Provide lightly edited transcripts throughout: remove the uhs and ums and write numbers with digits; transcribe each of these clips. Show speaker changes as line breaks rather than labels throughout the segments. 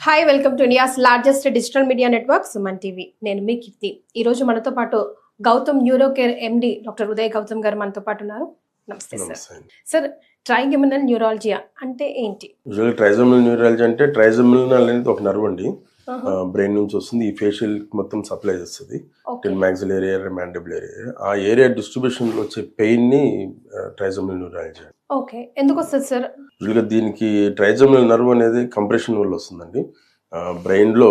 Hi welcome to India's largest digital media network Suman TV. నేను మీ కీర్తి. ఈ రోజు మనతో పాటు Gautam neuro care MD doctor Uday Gautam garu మనతో పాటు ఉన్నారు. నమస్తే సార్. సార్, ట్రైజెమినల్ న్యూరాలజియా అంటే ఏంటి?
ట్రైజెమినల్ న్యూరాలజీ అంటే ట్రైజెమినల్ అనేది ఒక నర్వ్ అండి. బ్రెయిన్ నుంచి వస్తుంది. ఈ ఫేషియల్ మొత్తం సప్లై చేస్తుంది మ్యాక్సిల్ ఏరియా, మ్యాండిబుల్ ఏరియా. ఆ ఏరియా డిస్ట్రిబ్యూషన్ లో వచ్చే పెయిన్ ని ట్రైజెమినల్ న్యూరాలజీ.
ఓకే, ఎందుకు వస్తుంది సార్?
యూజువల్గా దీనికి ట్రైజెమినల్ నర్వ్ అనేది కంప్రెషన్ వల్ల వస్తుందండి. బ్రెయిన్ లో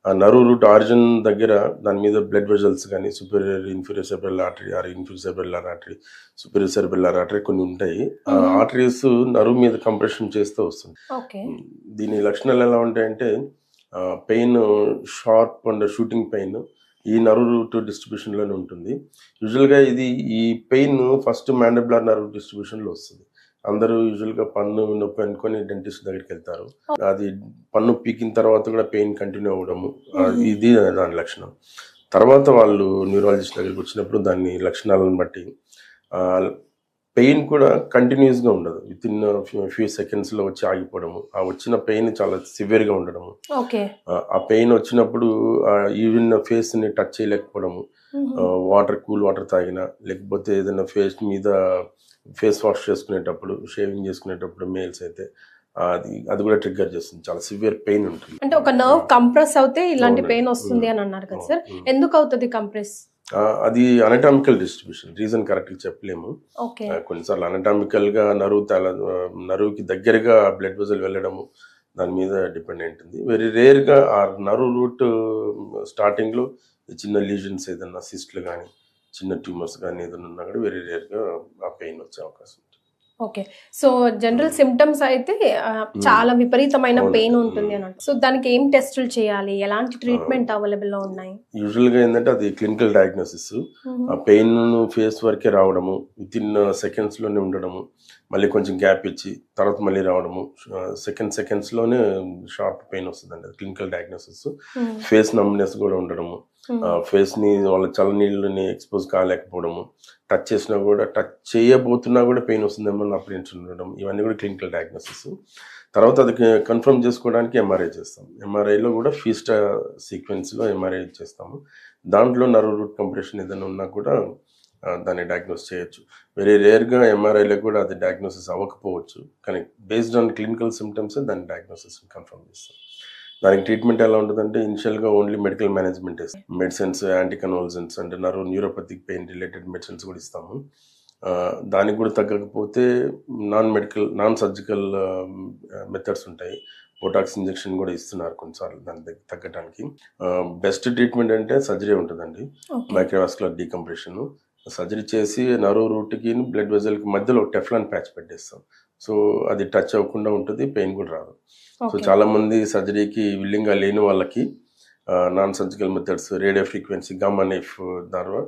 ఆ నర్వ్ రూట్ ఆరిజిన్ దగ్గర దాని మీద బ్లడ్ వెజల్స్ కానీ superior inferior cerebral artery, inferior cerebral artery, superior cerebral artery కొన్ని ఉంటాయి. ఆ ఆర్టరీస్ నర్వ్ మీద కంప్రెషన్ చేస్తూ వస్తుంది. దీని లక్షణాలు ఎలా ఉంటాయంటే pain sharp and shooting pain ఈ నర్వ్ రూట్ డిస్ట్రిబ్యూషన్ లోనే ఉంటుంది. యూజువల్గా ఈ pain first mandibular nerve distribution లో వస్తుంది. అందరూ యూజువల్గా పన్ను నొప్పి అనుకొని డెంటిస్ట్ దగ్గరికి వెళ్తారు. అది పన్ను పీకిన తర్వాత కూడా పెయిన్ కంటిన్యూ అవ్వడము, ఇది దాని లక్షణం. తర్వాత వాళ్ళు న్యూరాలజిస్ట్ దగ్గరికి వచ్చినప్పుడు దాని లక్షణాలను బట్టి పెయిన్ కూడా కంటిన్యూస్గా ఉండదు. విత్ ఇన్ ఫ్యూ సెకండ్స్లో వచ్చి ఆగిపోవడము, ఆ వచ్చిన పెయిన్ చాలా సివియర్గా ఉండడము, ఆ పెయిన్ వచ్చినప్పుడు ఈవెన్ ఫేస్ని టచ్ చేయలేకపోవడము, కూల్ వాటర్ తాగినా లేకపోతే ఏదైనా ఫేస్ మీద ఫేస్ వాష్ చేసుకునేటప్పుడు, షేవింగ్ చేసుకునేటప్పుడు మేల్స్ అయితే అది కూడా ట్రిగ్గర్ చేస్తుంది. చాలా సివియర్ పెయిన్ ఉంటుంది.
అంటే ఒక నర్వ్ కంప్రెస్ అవుతే ఇలాంటి పెయిన్ వస్తుంది అని అన్నారు కదా సార్, ఎందుకు అవుతుంది కంప్రెస్?
అది అనటామికల్ డిస్ట్రిబ్యూషన్, రీజన్ కరెక్ట్ గా చెప్పలేము. కొన్నిసార్లు అనటామికల్ గా నరువుకి దగ్గరగా బ్లడ్ వెజల్ వెళ్ళడము దాని మీద డిపెండ్ ఉంటుంది. వెరీ రేర్ గా ఆ నర్వ్ రూట్ స్టార్టింగ్ లో చిన్న లీజన్స్ ఏదన్నా సిస్ట్లు కానీ చిన్న ట్యూమర్స్ కానీ ఏదైనా ఉన్నా కూడా వెరీ రేర్ గా ఆ పెయిన్ వచ్చే అవకాశం ఉంటుంది.
ఓకే, సో జనరల్ సిమ్టమ్స్ అయితే చాలా విపరీతమైన పెయిన్ ఉంటుంది అన్నట్టు. సో దానికి ఏం టెస్టులు చేయాలి, ఎలాంటి ట్రీట్మెంట్ అవైలబుల్ లో ఉన్నాయి?
యూజువల్ గా ఏంటంటే అది క్లినికల్ డయాగ్నోసిస్. ఆ పెయిన్ ఫేస్ వరకే రావడము, విత్ ఇన్ సెకండ్స్ లోనే ఉండడము, మళ్ళీ కొంచెం గ్యాప్ ఇచ్చి తర్వాత మళ్ళీ రావడము, సెకండ్స్ లోనే షార్ప్ పెయిన్ వస్తుందండి. అది క్లినికల్ డయాగ్నోసిస్. ఫేస్ నమ్నెస్ కూడా ఉండడము, ఫేస్ ని వాళ్ళ చల్లనీళ్ళని ఎక్స్పోజ్ కాలేకపోవడము, టచ్ చేసినా కూడా టచ్ చేయబోతున్నా కూడా పెయిన్ వస్తుందేమో అప్రిహెన్షన్ ఉండడం, ఇవన్నీ కూడా క్లినికల్ డయాగ్నోసిస్. తర్వాత అది కన్ఫర్మ్ చేసుకోవడానికి ఎంఆర్ఐ చేస్తాం. ఎంఆర్ఐలో కూడా ఫీస్టా సీక్వెన్స్లో ఎంఆర్ఐ చేస్తాము. దాంట్లో నర్వ్ రూట్ కంప్రెషన్ ఏదైనా ఉన్నా కూడా దాన్ని డయాగ్నోస్ చేయొచ్చు. వెరీ రేర్గా ఎంఆర్ఐలో కూడా అది డయాగ్నోసిస్ అవ్వకపోవచ్చు, కానీ బేస్డ్ ఆన్ క్లినికల్ సిమ్టమ్స్ దాని డయాగ్నోసిస్ కన్ఫర్మ్ చేస్తాం. దానికి ట్రీట్మెంట్ ఎలా ఉంటుందంటే ఇనిషియల్గా ఓన్లీ మెడికల్ మేనేజ్మెంట్ ఇస్తాం. మెడిసిన్స్, యాంటీకన్వల్సెంట్స్ అంటే న్యూరోపతిక్ పెయిన్ రిలేటెడ్ మెడిసిన్స్ కూడా ఇస్తాము. దానికి కూడా తగ్గకపోతే నాన్ సర్జికల్ మెథడ్స్ ఉంటాయి. బొటాక్స్ ఇంజెక్షన్ కూడా ఇస్తున్నారు కొన్నిసార్లు దాని తగ్గడానికి. బెస్ట్ ట్రీట్మెంట్ అంటే సర్జరీ ఉంటుందండి. మైక్రోవాస్కులర్ డీకంప్రెషన్ సర్జరీ చేసి నర్వ్ రూట్కి బ్లడ్ వెజల్కి మధ్యలో టెఫ్లాన్ ప్యాచ్ పెట్టేస్తాం. సో అది టచ్ అవ్వకుండా ఉంటుంది, పెయిన్ కూడా రాదు. సో చాలా మంది సర్జరీకి విల్లింగ్గా లేని వాళ్ళకి non surgical methods, radio frequency, gamma knife ద్వారా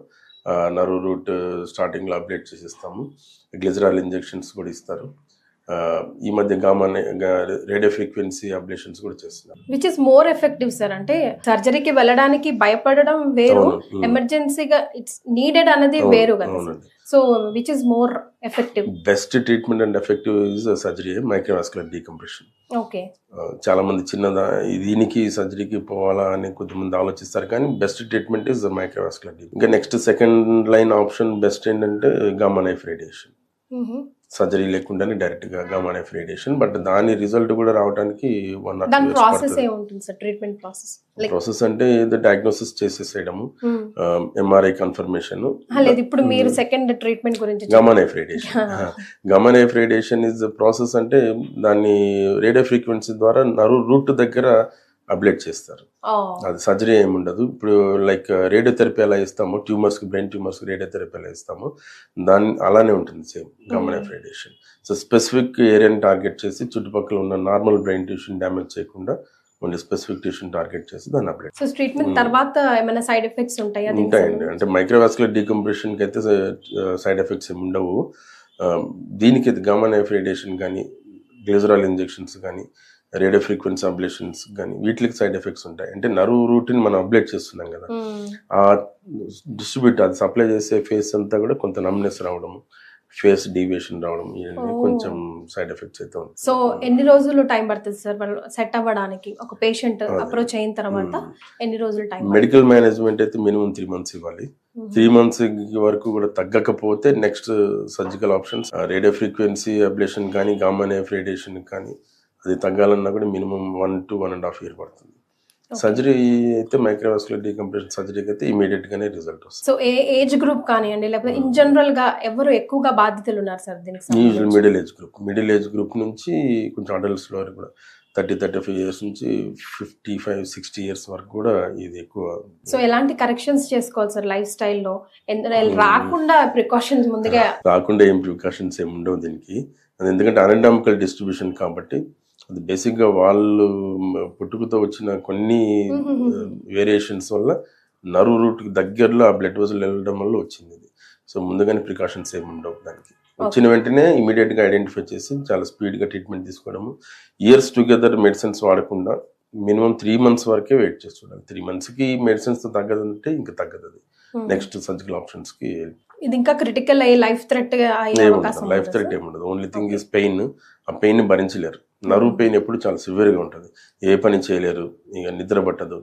నర్వ్ రూట్ స్టార్టింగ్లో అప్డేట్ చేసిస్తాము. గ్లిజరాల్ ఇంజెక్షన్స్ కూడా ఇస్తారు. ఈ మధ్య రేడియో ఫ్రీక్వెన్సీ అబ్లేషన్స్ కూడా చేస్తున్నారు.
Which is more effective sir? అంటే సర్జరీకి వెళ్ళడానికి భయపడడం వేరు, ఎమర్జెన్సీగా ఇట్స్ నీడెడ్ అనేది వేరు కదా. So which is more effective?
Best treatment and effective is surgery, microvascular decompression.
Okay,
చాలా మంది దీనికి సర్జరీకి పోవాలా అని కొంతమంది ఆలోచిస్తారు, కానీ బెస్ట్ ట్రీట్మెంట్ ఇస్ మైక్రోవాస్కులర్ డీ. ఇంకా next second line option best ఏంటంటే గామా నైఫ్ రేడియేషన్. సర్జరీ లేకుండానే డైరెక్ట్ గా గామా నైఫ్ రేడియేషన్. బట్ దాని రిజల్ట్ కూడా రావడానికి 1 or 2 years ప్రాసెస్ అంటే డయాగ్నోసిస్ చేసేసేయడము, ఎంఆర్ఐ కన్ఫర్మేషన్.
ఇప్పుడు మీరు సెకండ్ ట్రీట్మెంట్ గురించి
gamma knife radiation. Gamma knife radiation is process అంటే దాన్ని రేడియో ఫ్రీక్వెన్సీ ద్వారా నర్వ్ రూట్ దగ్గర అబ్లేట్ చేస్తారు. అది సర్జరీ ఏమి ఉండదు. ఇప్పుడు లైక్ రేడియోథెరపీ ఎలా ఇస్తామో బ్రెయిన్ ట్యూమర్స్ రేడియోథెరపీ ఎలా ఇస్తామో అలానే ఉంటుంది same gamma knife radiation. So specific ఏరియాని టార్గెట్ చేసి చుట్టుపక్కల ఉన్న నార్మల్ బ్రెయిన్ టిష్యూని డ్యామేజ్ చేయకుండా ఓన్లీ స్పెసిఫిక్ టిష్యూని టార్గెట్ చేసి దాన్ని అప్డేట్.
సో ట్రీట్మెంట్ తర్వాత ఏమైనా సైడ్ ఎఫెక్ట్స్ ఉంటాయండి?
అంటే మైక్రోవాస్కులర్ డీకంప్రెషన్కి అయితే సైడ్ ఎఫెక్ట్స్ ఏమి ఉండవు. దీనికి గామా నైఫ్ రేడియేషన్ కానీ, గ్లిజరాల్ ఇంజెక్షన్స్ కానీ, రేడియో ఫ్రీక్వెన్సీ అబ్లేషన్స్ కానీ వీటికి సైడ్ ఎఫెక్ట్స్ ఉంటాయి. అంటే నర్వ్ రూట్ని మనం అబ్లేట్ చేస్తున్నాం కదా, ఆ డిస్ట్రిబ్యూట్ అది సప్లై చేసే ఫేస్ అంతా కూడా కొంత నమ్నెస్ రావడము, ఫేస్ డీవియేషన్ రావడం ఇవన్నీ
Oh.
కొంచెం సైడ్ ఎఫెక్ట్స్ అయితే ఉంటాయి.
సో ఎన్ని రోజులు టైం పడుతుంది సార్ వాళ్ళు సెట్ అవ్వడానికి? ఒక పేషెంట్ అప్రోచ్ అయిన తర్వాత ఎన్ని రోజులు టైం?
మెడికల్ మేనేజ్మెంట్ అయితే మినిమం 3 months ఇవ్వాలి. 3 months వరకు కూడా తగ్గకపోతే next surgical options radio frequency ablation కానీ గామా నేఫ్ రేడియేషన్ కానీ అది తగ్గాలన్నా కూడా మినిమం 1 to 1.5 years పడుతుంది. సర్జరీ అయితే మైక్రోవాస్కులర్ డీకంప్రెషన్ సర్జరీకి అయితే ఇమీడియట్ గానే రిజల్ట్ వస్తుంది.
సో ఏ ఏజ్ గ్రూప్ కానివ్వండి లేకపోతే ఇన్ జనరల్ గా ఎవరు ఎక్కువగా బాధితులు ఉన్నారు సార్ దీనికి
యూజువల్
సంబంధించి?
మిడిల్ ఏజ్ గ్రూప్ నుంచి కొంచెం అడల్ట్స్ వరకు కూడా 30-35 years నుంచి 55-60 years వరకు కూడా ఇది ఎక్కువ.
సో ఎలాంటి కరెక్షన్స్ చేసుకోవాలి సార్ లైఫ్ స్టైల్లో? రాకుండా ప్రికాషన్స్ ముందుగా
రాకుండా ఏం ప్రికాషన్స్ ఏమి ఉండవు దీనికి. అది ఎందుకంటే అనటామికల్ డిస్ట్రిబ్యూషన్ కాబట్టి అది బేసిక్గా వాళ్ళు పుట్టుకతో వచ్చిన కొన్ని వేరియేషన్స్ వల్ల నర్వ్ రూట్కి దగ్గరలో ఆ బ్లడ్ వెజల్ వెళ్ళడం వల్ల వచ్చింది ఇది. సో ముందుగానే ప్రికాషన్స్ ఏమి ఉండవు దానికి. వచ్చిన వెంటనే ఇమీడియట్గా ఐడెంటిఫై చేసి చాలా స్పీడ్గా ట్రీట్మెంట్ తీసుకోవడము. ఇయర్స్ టుగెదర్ మెడిసిన్స్ వాడకుండా మినిమం 3 months వరకే వెయిట్ చేసి చూడాలి. 3 monthsకి మెడిసిన్స్ తగ్గదంటే ఇంకా తగ్గదు. అది నెక్స్ట్ సర్జికల్ ఆప్షన్స్కి
ఇది ఇంకా క్రిటికల్ అయ్యి లైఫ్ థ్రెట్ అయ్యే అవకాశం
లైఫ్ థ్రెట్ ఏముండదు. Only thing is pain. ఆ పెయిన్ భరించలేరు. నర్వ్ పెయిన్ ఎప్పుడు చాలా సివియర్గా ఉంటుంది. ఏ పని చేయలేరు, ఇక నిద్ర పట్టదు,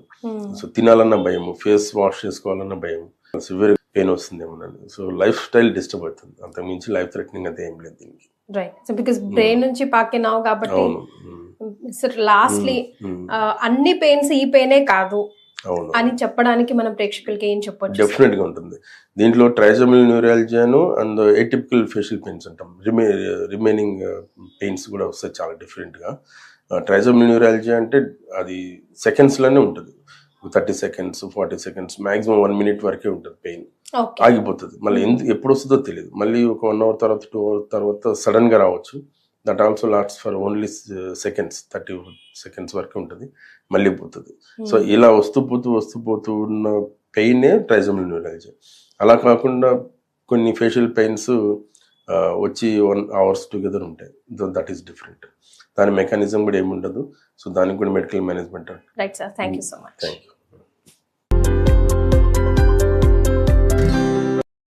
సో తినాలన్న భయం, ఫేస్ వాష్ చేసుకోవాలన్న భయం, సివియర్ పెయిన్ వస్తుంది ఏమన్నా. సో లైఫ్ స్టైల్ డిస్టర్బ్ అవుతుంది. అంతకు మించి లైఫ్ థ్రెటనింగ్ అయితే ఏం లేదు దీనికి.
రైట్. సో బికాస్ బ్రెయిన్ నుంచి పాకినావు కాబట్టి
అవును.
సార్ లాస్ట్లీ అన్ని పెయిన్స్ ఈ పెయినే కాదు
అవును
అని చెప్పడానికి మనం ప్రేక్షకులకి ఏం చెప్పొచ్చు?
డెఫినెట్ గా ఉంటుంది. దీంట్లో ట్రైజమినల్ న్యూరాలజియాను అండ్ ఎటిపికల్ ఫేషియల్ పెయిన్స్ అంటాం. రిమైనింగ్ పెయిన్స్ కూడా వస్తాయి చాలా డిఫరెంట్ గా. ట్రైజమినల్ న్యూరాలజియా అంటే అది సెకండ్స్ లోనే ఉంటుంది. 30 seconds 40 seconds మాక్సిమం 1 minute వరకే ఉంటుంది పెయిన్.
ఓకే.
ఆగిపోతుంది. మళ్ళీ ఎప్పుడు వస్తుందో తెలియదు. మళ్ళీ ఒక 1 hour తర్వాత 2 hours తర్వాత సడన్ గా రావచ్చు. That also last for only seconds, 30 seconds వరకు ఉంటుంది, మళ్ళీ పోతుంది. సో ఇలా వస్తూ పోతూ ఉన్న పెయినే ట్రైజమినల్ న్యూరాలజియా. అలా కాకుండా కొన్ని ఫేషియల్ పెయిన్స్ వచ్చి 1 hours టుగెదర్ ఉంటాయి. That is different. దాని మెకానిజం కూడా ఏమి ఉండదు. సో దానికి కూడా medical management.
Right sir, thank you so much.
Thank you.